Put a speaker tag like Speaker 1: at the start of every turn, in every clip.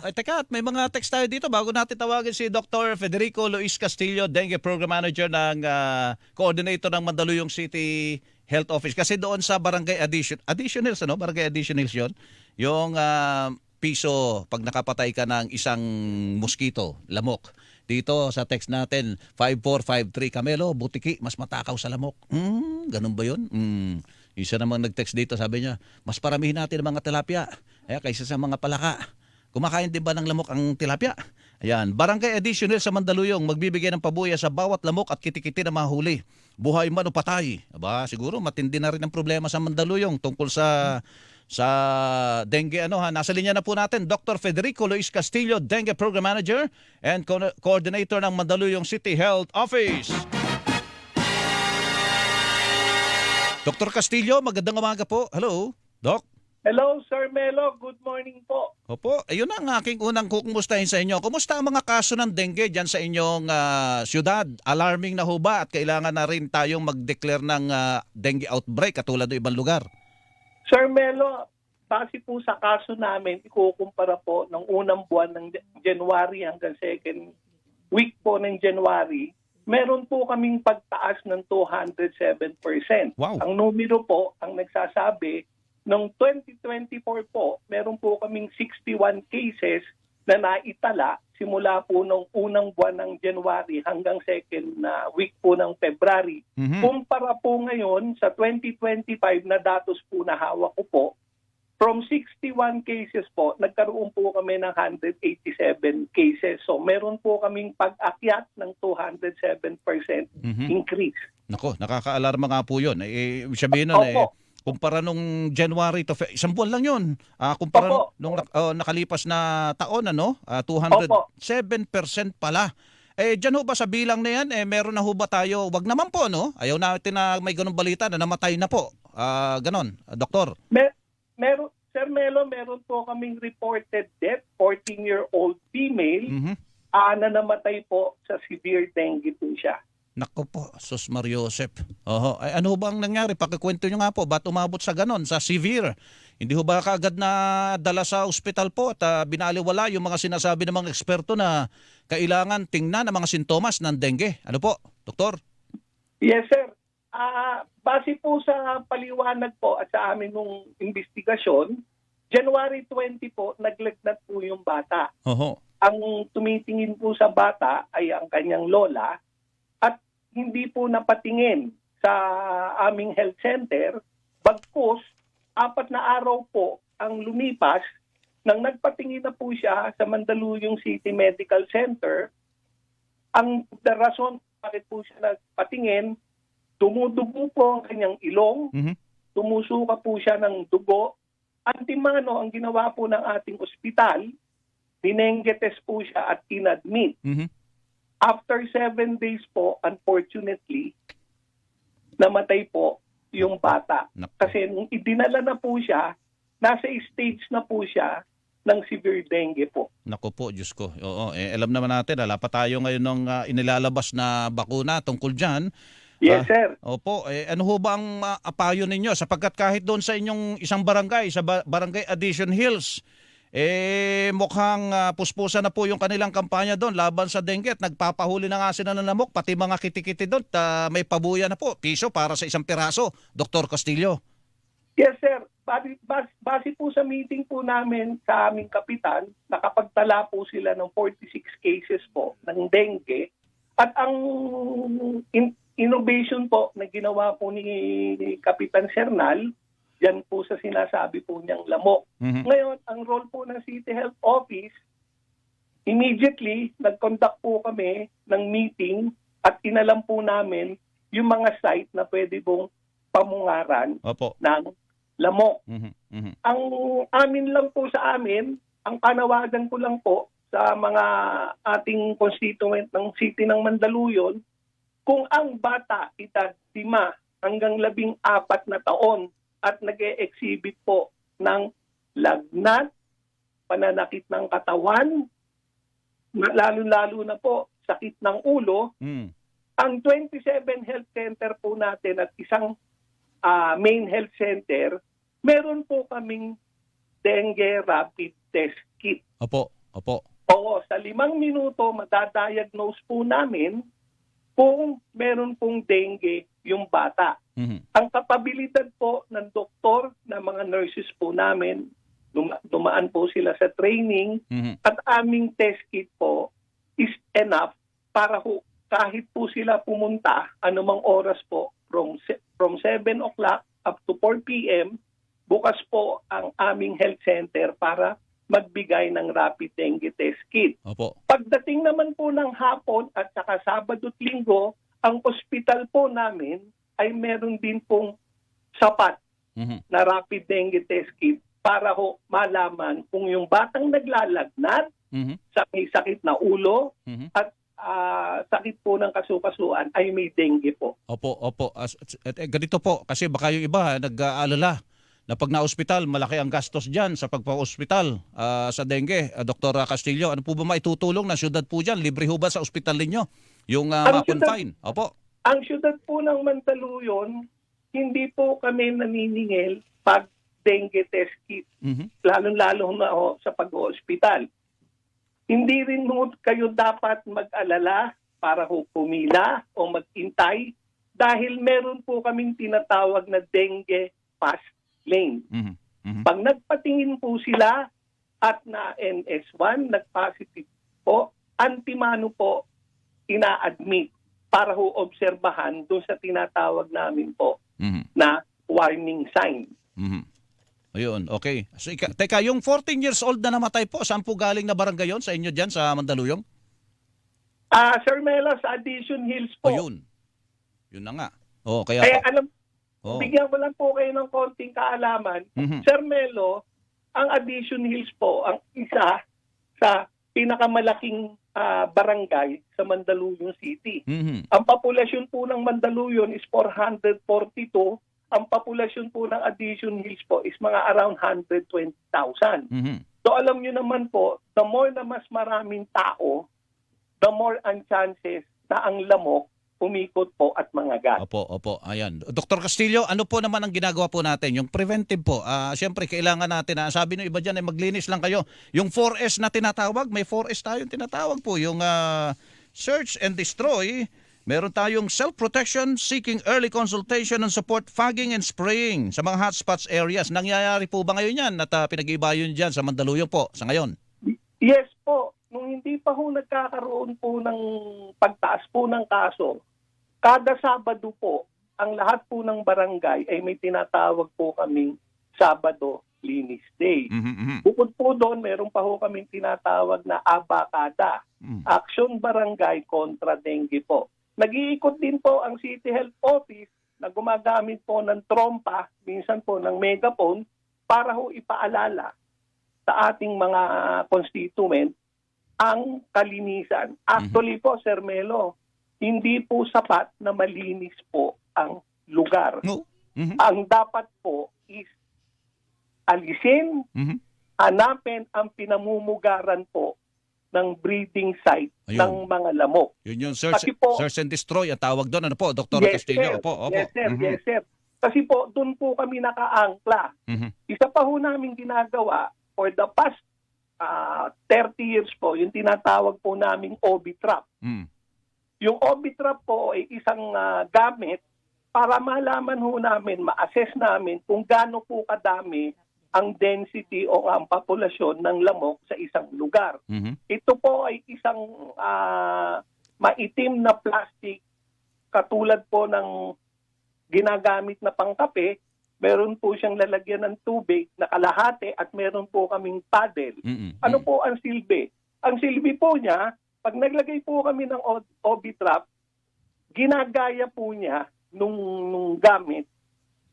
Speaker 1: Ay, teka, may mga text tayo dito bago natin tawagin si Dr. Federico Luis Castillo, Dengue Program Manager ng Coordinator ng Mandaluyong City Health Office. Kasi doon sa Barangay Addition Hills, ano? Barangay Addition Hills yun. Yung piso pag nakapatay ka ng isang mosquito, lamok. Dito sa text natin, 5453 Camelo, Butiki, mas matakaw sa lamok. Ganun ba yun? Isa namang nag-text dito, sabi niya, mas paramihin natin ang mga tilapia kaysa sa mga palaka. Kumakain din ba ng lamok ang tilapia? Ayan, Barangay Additional sa Mandaluyong, magbibigay ng pabuya sa bawat lamok at kitikiti na mahuli. Buhay man o patay. Aba, siguro matindi na rin ang problema sa Mandaluyong tungkol sa dengue. Nasa linya na po natin Dr. Federico Luis Castillo, Dengue Program Manager and Coordinator ng Mandaluyong City Health Office. Dr. Castillo, magandang umaga po. Hello, Doc.
Speaker 2: Hello, Sir Melo. Good morning po.
Speaker 1: Opo, ayun ang aking unang kukumustahin sa inyo. Kumusta ang mga kaso ng dengue dyan sa inyong syudad? Alarming na ho ba at kailangan na rin tayong mag-declare ng dengue outbreak katulad ng ibang lugar?
Speaker 2: Sir Melo, base po sa kaso namin, ikukumpara po ng unang buwan ng January hanggang second week po ng January, meron po kaming pagtaas ng 207%.
Speaker 1: Wow.
Speaker 2: Ang numero po, ang nagsasabi, noong 2024 po, meron po kaming 61 cases na naitala simula po nung unang buwan ng January hanggang second week po ng February. Kumpara po ngayon sa 2025 na datos po na hawak ko po, from 61 cases po, nagkaroon po kami ng 187 cases. So meron po kaming pag-akyat ng 207% increase.
Speaker 1: Nako, nakaka-alarma nga po yun. Sabihin nun, kumpara nung January to isang buwan lang yun. Kumpara nung nakalipas na taon, 207% pala. Diyan ho ba sa bilang na yan, meron na ho ba tayo, wag naman po, no? Ayaw natin na may ganun balita na namatay na po. Ganon, Doktor.
Speaker 2: Meron, Sir Melo, meron po kaming reported death, 14-year-old female, na namatay po sa severe dengue po siya.
Speaker 1: Nako po, Sus Mariosep. Oho, ano ba ang nangyari? Pakikwento nyo nga po, ba't umabot sa ganon, sa severe? Hindi ho ba kaagad na dala sa ospital po at binaliwala yung mga sinasabi ng mga eksperto na kailangan tingnan ang mga sintomas ng dengue? Ano po, Doktor?
Speaker 2: Yes, sir. Base po sa paliwanag po at sa amin nung investigasyon, January 20 po, naglagnat po yung bata.
Speaker 1: Oho.
Speaker 2: Ang tumitingin po sa bata ay ang kanyang lola at hindi po napatingin sa aming health center. Bagkus, 4 na araw po ang lumipas nang nagpatingin na po siya sa Mandaluyong City Medical Center. Ang rason bakit po siya nagpatingin, dumudugo po ang kanyang ilong, tumusuka po siya ng dugo. Antimano, ang ginawa po ng ating ospital, dinengue test po siya at inadmit. After 7 days po, unfortunately, namatay po yung bata. Kasi nung idinala na po siya, nasa stage na po siya ng severe dengue po.
Speaker 1: Naku po, Diyos ko. Oo, alam naman natin, wala pa tayo ngayon ng inilalabas na bakuna tungkol dyan.
Speaker 2: Yes, sir.
Speaker 1: Opo, ano ho ba ang payo ninyo? Sapagkat kahit doon sa inyong isang barangay, sa Barangay Addition Hills, mukhang puspusan na po yung kanilang kampanya doon laban sa dengue at nagpapahuli na nga sila ng lamok, pati mga kitikiti doon, may pabuya na po, piso para sa isang piraso, Dr. Castillo.
Speaker 2: Yes, sir. Base po sa meeting po namin sa aming kapitan, nakapagtala po sila ng 46 cases po ng dengue at ang innovation po na ginawa po ni Kapitan Sernal, yan po sa sinasabi po niyang lamok. Ngayon, ang role po ng City Health Office, immediately, nag-conduct po kami ng meeting at inalam po namin yung mga site na pwede pong pamungaran ng lamok. Ang amin lang po sa amin, ang panawagan ko lang po sa mga ating constituent ng City ng Mandaluyong, kung ang bata edad 5 hanggang 14 na taon at nag-e-exhibit po ng lagnat, pananakit ng katawan, lalo-lalo na po sakit ng ulo, ang 27 health center po natin at isang main health center, meron po kaming dengue rapid test kit.
Speaker 1: Opo. Opo.
Speaker 2: Oo, sa 5 minuto, madadiagnose po namin kung meron pong dengue yung bata.
Speaker 1: Mhm.
Speaker 2: Ang kapabilidad po ng doktor, ng mga nurses po namin, dumaan po sila sa training,
Speaker 1: Mhm.
Speaker 2: at aming test kit po is enough para kahit po sila pumunta, anumang oras po, from 7 o'clock up to 4 p.m., bukas po ang aming health center para magbigay ng rapid dengue test kit.
Speaker 1: Opo.
Speaker 2: Pagdating naman po ng hapon at saka Sabado at Linggo, ang ospital po namin ay meron din pong sapat
Speaker 1: Mhm.
Speaker 2: na rapid dengue test kit para malaman kung yung batang naglalagnat,
Speaker 1: Mhm.
Speaker 2: sa may sakit na ulo,
Speaker 1: Mhm.
Speaker 2: at sakit po ng kasukasuan ay may dengue po.
Speaker 1: Opo, opo. Ganito po, kasi baka yung iba nag-aalala na pag na-ospital, malaki ang gastos dyan sa pagpa-ospital sa dengue. Dr. Castillo, ano po ba maitutulong ng syudad po dyan? Libre ho ba sa ospital ninyo? Yung ma-confine? Opo.
Speaker 2: Ang syudad po ng Mandaluyong, hindi po kami naniningil pag dengue test kit,
Speaker 1: Mhm.
Speaker 2: lalong-lalo na sa pag-ospital. Hindi rin kayo dapat mag-alala para pumila o mag-intay dahil meron po kaming tinatawag na dengue fast lane.
Speaker 1: Mhm. Mhm.
Speaker 2: Pag nagpatingin po sila at na NS1, nag-positive po, antimano po ina-admit para obserbahan doon sa tinatawag namin po
Speaker 1: Mhm.
Speaker 2: na warning sign.
Speaker 1: Mhm. Ayun, okay. So, teka, yung 14 years old na namatay po, saan po galing na barangay yun sa inyo dyan sa Mandaluyong?
Speaker 2: Sir Melo, sa Addition Hills
Speaker 1: O
Speaker 2: po.
Speaker 1: yun. Yun na nga. O, kaya
Speaker 2: Kaya
Speaker 1: pa. Oh.
Speaker 2: bigyan ko lang po kayo ng konting kaalaman.
Speaker 1: Mhm.
Speaker 2: Sir Melo, ang Addition Hills po, ang isa sa pinakamalaking barangay sa Mandaluyong City.
Speaker 1: Mhm.
Speaker 2: Ang populasyon po ng Mandaluyong is 442. Ang populasyon po ng Addition Hills po is mga around 120,000.
Speaker 1: Mhm.
Speaker 2: So alam nyo naman po, the more na mas maraming tao, the more ang chances na ang lamok umikot po at mangagat.
Speaker 1: Opo, opo. Ayan. Dr. Castillo, ano po naman ang ginagawa po natin? Yung preventive po. Siyempre, kailangan natin, sabi ng iba dyan, maglinis lang kayo. Yung 4S na tinatawag, may 4S tayong tinatawag po. Yung search and destroy. Meron tayong self-protection, seeking early consultation and support, fogging and spraying sa mga hotspots areas. Nangyayari po ba ngayon yan at pinag-iiba yun dyan sa Mandaluyong po sa ngayon?
Speaker 2: Yes po. Nung hindi pa nagkakaroon po ng pagtaas po ng kaso, kada Sabado po, ang lahat po ng barangay ay may tinatawag po kaming Sabado Linis Day.
Speaker 1: Mhm, mhm.
Speaker 2: Bukod po doon, meron pa kaming tinatawag na Abakada, Action Barangay kontra Dengue po. Nag-iikot din po ang City Health Office na gumagamit po ng trompa, minsan po ng megaphone, para ipaalala sa ating mga constituent ang kalinisan. Actually po, Sir Melo, hindi po sapat na malinis po ang lugar.
Speaker 1: No. Mhm.
Speaker 2: Ang dapat po is alisin,
Speaker 1: Mhm.
Speaker 2: hanapin ang pinamumugaran po ng breeding site
Speaker 1: Ayun.
Speaker 2: ng mga lamok.
Speaker 1: Yun yung search,
Speaker 2: Kasi po-
Speaker 1: search and destroy ang tawag doon. Ano po, Dr.
Speaker 2: Yes,
Speaker 1: Castillo?
Speaker 2: sir.
Speaker 1: Opo, opo.
Speaker 2: Yes, sir.
Speaker 1: Mhm.
Speaker 2: Yes, sir. Kasi po, doon po kami nakaangkla.
Speaker 1: Mhm.
Speaker 2: Isa pa namin ginagawa for the past 30 years po, yung tinatawag po naming OB trap.
Speaker 1: Mhm.
Speaker 2: Yung OB trap po ay isang gamit para malaman namin, ma-assess namin kung gaano po kadami ang density o ang populasyon ng lamok sa isang lugar.
Speaker 1: Mhm.
Speaker 2: Ito po ay isang maitim na plastic katulad po ng ginagamit na pangkape. Meron po siyang lalagyan ng tubig na kalahati at meron po kaming paddle.
Speaker 1: Mhm.
Speaker 2: Ano po ang silbi? Ang silbi po niya, pag naglagay po kami ng OB trap, ginagaya po niya nung gamit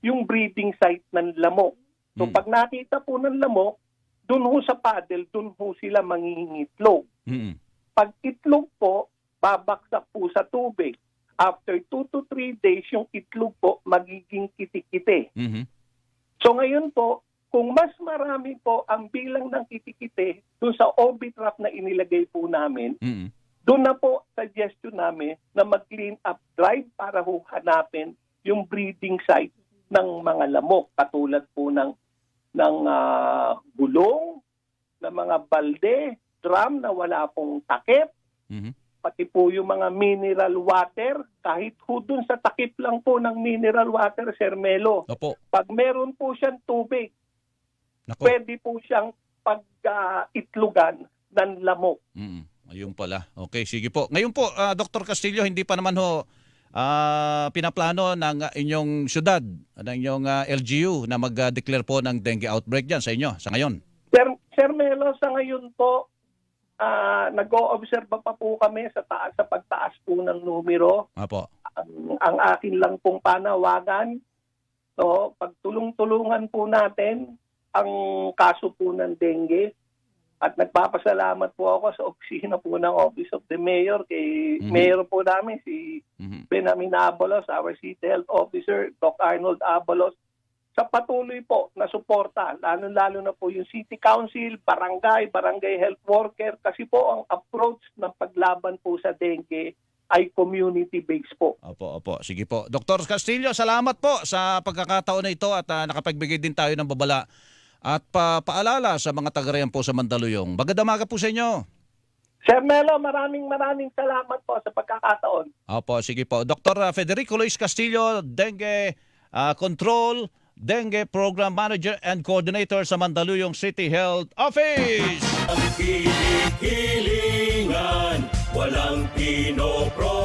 Speaker 2: yung breeding site ng lamok. So pag nakita po ng lamok, dun sa paddle, dun sila mangingitlog.
Speaker 1: Mhm.
Speaker 2: Pag itlog po, babaksak po sa tubig. After 2 to 3 days, yung itlog po magiging kitikite.
Speaker 1: Mhm.
Speaker 2: So ngayon po, kung mas marami po ang bilang ng kitikite dun sa OB trap na inilagay po namin,
Speaker 1: Mhm.
Speaker 2: doon na po suggestion namin na mag-clean up drive para hanapin yung breeding site ng mga lamok. Katulad po ng gulong, ng mga balde, drum na wala pong takip,
Speaker 1: Mhm.
Speaker 2: pati po yung mga mineral water, kahit ho dun sa takip lang po ng mineral water, Sir Melo,
Speaker 1: Opo.
Speaker 2: pag meron po siyang tubig,
Speaker 1: Nako.
Speaker 2: pwede po siyang pag-itlugan ng lamok.
Speaker 1: Ayun pala. Okay, sige po. Ngayon po, Dr. Castillo, hindi pa naman ho pinaplano ng inyong syudad, ng inyong LGU na mag-declare po ng dengue outbreak dyan sa inyo, sa ngayon.
Speaker 2: Sir Melo, sa ngayon po, nag-o-observe pa po kami sa pagtaas po ng numero.
Speaker 1: Apo.
Speaker 2: Ang akin lang pong panawagan, so pagtulong-tulungan po natin ang kaso po ng dengue. At nagpapasalamat po ako sa opisina po ng Office of the Mayor, kay Mayor po namin, si Benjamin Abalos, our City Health Officer, Doc Arnold Abalos, sa patuloy po na suporta, lalo-lalo na po yung City Council, barangay health worker, kasi po ang approach ng paglaban po sa dengue ay community-based po.
Speaker 1: Opo. Sige po. Dr. Castillo, salamat po sa pagkakataon na ito at nakapagbigay din tayo ng babala at paalala sa mga taga-riyan po sa Mandaluyong. Magandang umaga po sa inyo.
Speaker 2: Sir Melo, maraming salamat po sa pagkakataon.
Speaker 1: Opo, sige po. Dr. Federico Luis Castillo, Dengue Control, Dengue Program Manager and Coordinator sa Mandaluyong City Health Office.
Speaker 3: Ang kiling-kilingan, walang pinopro